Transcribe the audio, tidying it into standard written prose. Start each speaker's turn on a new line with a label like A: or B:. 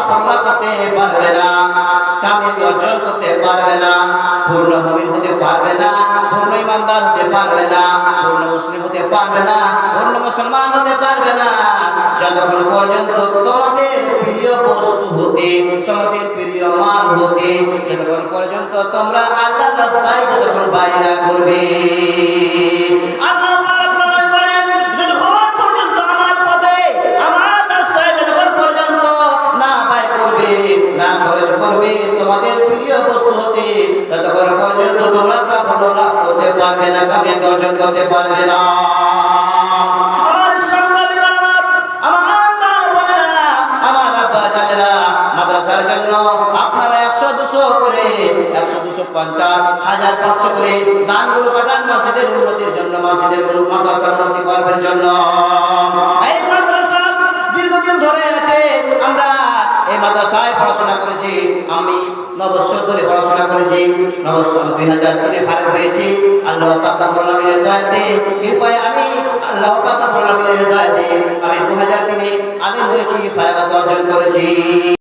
A: সাফল্য করতে পারবে না, কামিয়াবি অর্জন করতে পারবে না, পূর্ণ মুমিন হতে পারবে না, পূর্ণ ইমানদার হতে পারবে না, পূর্ণ মুসলিম হতে পারবে না, পূর্ণ মুসলমান হতে পারবে না যতক্ষণ পর্যন্ত তোমাদের প্রিয় বস্তু হতে, তোমাদের প্রিয় মাল হতে, যতক্ষণ পর্যন্ত তোমরা আল্লাহর রাস্তায় যতক্ষণ ব্যয় না করবে। আল্লাহ বলেন, যতক্ষণ পর্যন্ত আমার পথে, আমার রাস্তায় যতক্ষণ পর্যন্ত না ব্যয় করবে, না খরচ করবে তোমাদের প্রিয় বস্তু হতে, ততক্ষণ পর্যন্ত তোমরা সাফল্য লাভ করতে পারবে না, কামিয়াবি অর্জন করতে পারবে না। মাদ্রাসার জন্য আপনারা 100-200 করে, 100-250-1000-500 করে দানগুলো পাঠান মসজিদের উন্নতির জন্য, মসজিদের মাদ্রাসার উন্নতি করার জন্য। এই মাদ্রাসা দীর্ঘদিন ধরে আছে, আমরা এই মাদ্রাসায় পড়াশোনা করেছি। আমি 9 বছর ধরে পড়াশোনা করেছি। 9 বছর 2003-এ ফারেগ হয়েছি। আল্লাহ পাক রব্বুল আলামিনের দয়াতে, কৃপায় আমি আল্লাহ পাক রব্বুল আলামিনের দয়াতে আমি 2003-এ আলিম হয়েছি, ফারাগাত অর্জন করেছি।